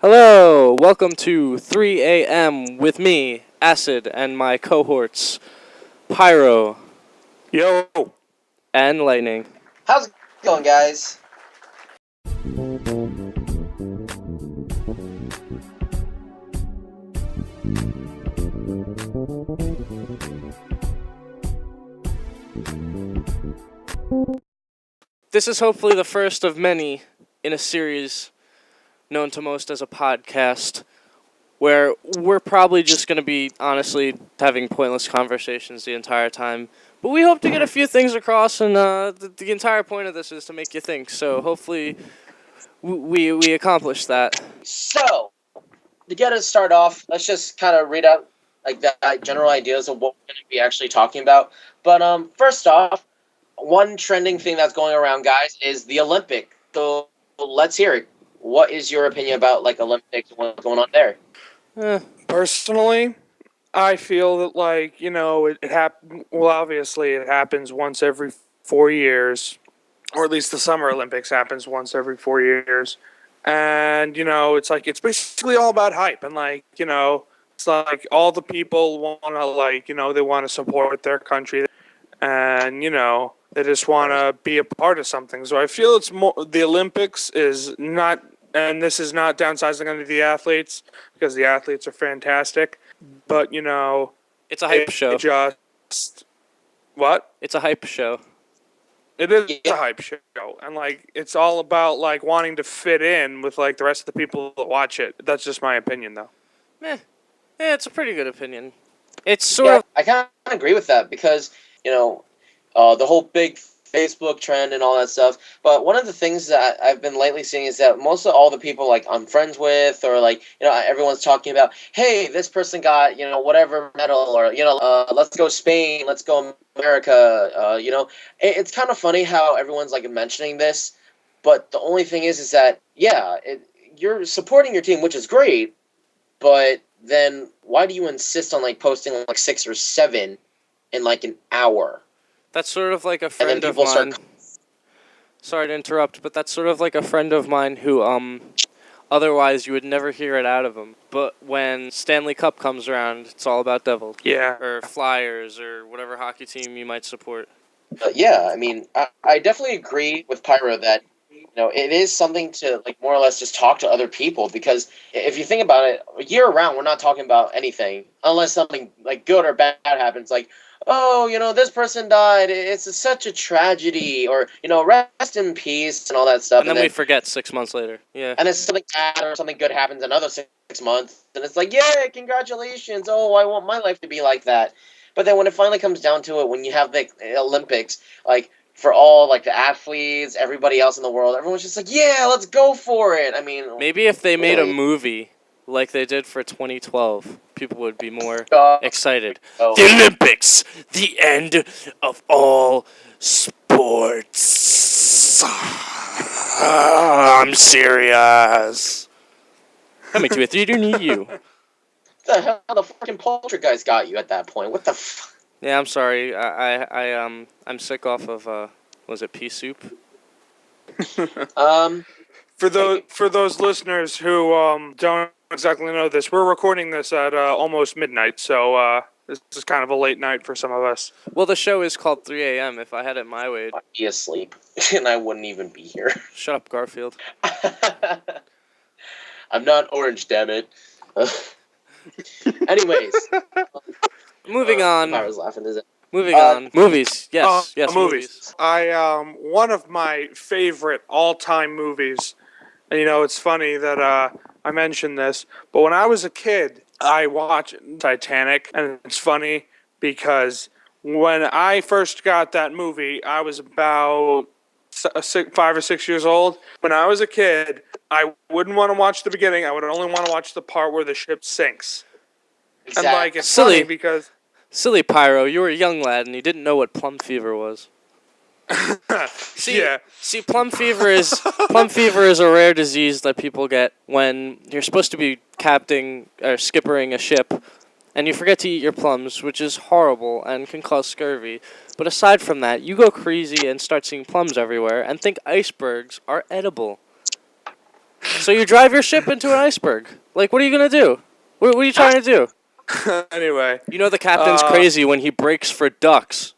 Hello, welcome to 3 a.m. with me, Acid, and my cohorts, Pyro Yo. and Lightning. How's it going, guys? This is hopefully the first of many in a series known to most as a podcast, where we're probably just going to be, honestly, having pointless conversations the entire time. But we hope to get a few things across, and the entire point of this is to make you think. So hopefully we accomplish that. So, to get us started off, let's just kind of read out like the general ideas of what we're going to be actually talking about. But first off, one trending thing that's going around, guys, is the Olympics. So let's hear it. What is your opinion about like Olympics and what's going on there? Personally, I feel that it happens. Well, obviously, it happens once every 4 years, or at least the Summer Olympics happens once every 4 years, and it's basically all about hype, and it's like all the people want to they want to support their country, and they just want to be a part of something. So I feel it's more the Olympics is not. And this is not downsizing under the athletes, because the athletes are fantastic. But, It's a hype show. What? It's a hype show. It is a hype show. And, it's all about, wanting to fit in with, the rest of the people that watch it. That's just my opinion, though. Yeah, it's a pretty good opinion. It's sort of... I kind of agree with that because, the whole big Facebook trend and all that stuff. But one of the things that I've been lately seeing is that most of all the people I'm friends with, or everyone's talking about, hey, this person got whatever medal, or let's go Spain, let's go America. It's kind of funny how everyone's mentioning this, but the only thing is that you're supporting your team, which is great, but then why do you insist on posting 6 or 7 in an hour? That's sort of like a friend of mine. Sorry to interrupt, but that's sort of like a friend of mine who, otherwise you would never hear it out of him. But when Stanley Cup comes around, it's all about Devils. Yeah. Or Flyers, or whatever hockey team you might support. I definitely agree with Pyro that, it is something to, more or less just talk to other people, because if you think about it, year-round, we're not talking about anything, unless something, good or bad happens, oh, this person died, it's such a tragedy, or, rest in peace, and all that stuff. And then we forget 6 months later, yeah. And then something bad or something good happens another 6 months, and it's yeah, congratulations, oh, I want my life to be like that. But then when it finally comes down to it, when you have the Olympics, for all, the athletes, everybody else in the world, everyone's just yeah, let's go for it. I mean... Maybe if they made a movie like they did for 2012, people would be more excited. Oh. The Olympics, the end of all sports. I'm serious. Coming to a theater near you. What the hell? The fucking poltergeist got you at that point. What the fuck? Yeah, I'm sorry. I'm sick off of was it pea soup? For those listeners who don't exactly know this, we're recording this at almost midnight, so this is kind of a late night for some of us. Well, the show is called 3 a.m. If I had it my way, I'd be asleep, and I wouldn't even be here. Shut up, Garfield. I'm not orange, damn it. Anyways. Moving on. I was laughing. Moving on. Movies. Yes, movies. One of my favorite all-time movies, and it's funny that I mentioned this, but when I was a kid, I watched Titanic, and it's funny because when I first got that movie, I was about 5 or 6 years old. When I was a kid, I wouldn't want to watch the beginning. I would only want to watch the part where the ship sinks. Exactly. And it's funny because... Silly Pyro, you were a young lad and you didn't know what plum fever was. See, plum fever is a rare disease that people get when you're supposed to be skippering a ship, and you forget to eat your plums, which is horrible and can cause scurvy. But aside from that, you go crazy and start seeing plums everywhere and think icebergs are edible. So you drive your ship into an iceberg. Like, what are you gonna do? What are you trying to do? Anyway. You know the captain's crazy when he breaks for ducks.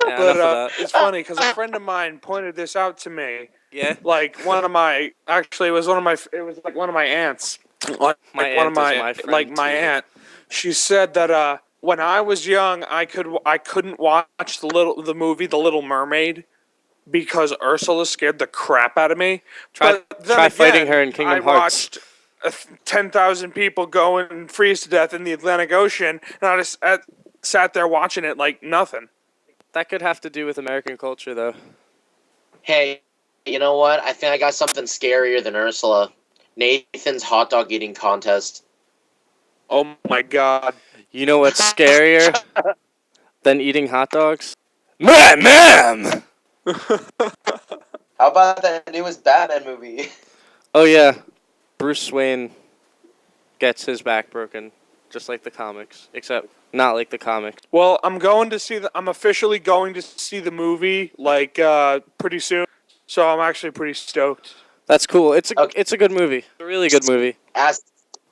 Yeah, But enough of that. it's funny because a friend of mine pointed this out to me. Yeah. Like one of my, actually, it was one of my, it was like one of my aunts. Like My one aunt of my, is my friend, like my too. aunt. She said that when I was young, I couldn't watch the movie The Little Mermaid because Ursula scared the crap out of me. Try fighting her in Kingdom I Hearts. watched 10,000 people go and freeze to death in the Atlantic Ocean, and I just sat there watching it like nothing. That could have to do with American culture, though. Hey, you know what? I think I got something scarier than Ursula. Nathan's hot dog eating contest. Oh my god. You know what's scarier than eating hot dogs? Ma'am! How about that newest Batman movie? Oh, yeah. Bruce Wayne gets his back broken, just like the comics, except not like the comics. Well, I'm officially going to see the movie like pretty soon, so I'm actually pretty stoked. That's cool. It's Okay. a good movie. It's a really good movie.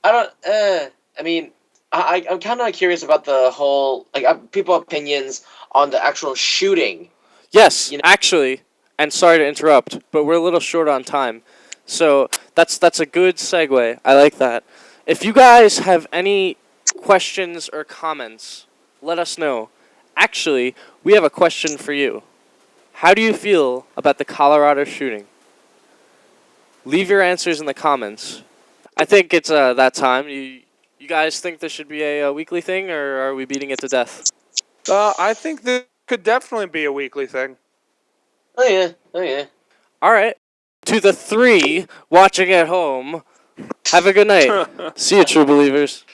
I mean, I'm kind of curious about the whole, people opinions on the actual shooting. Yes, You know- actually, and sorry to interrupt, but we're a little short on time. So that's a good segue. I like that. If you guys have any questions or comments, let us know. Actually, we have a question for you. How do you feel about the Colorado shooting? Leave your answers in the comments. I think it's that time. You guys think this should be a weekly thing, or are we beating it to death? I think this could definitely be a weekly thing. Oh yeah. All right. To the 3 watching at home, have a good night. See you, true believers.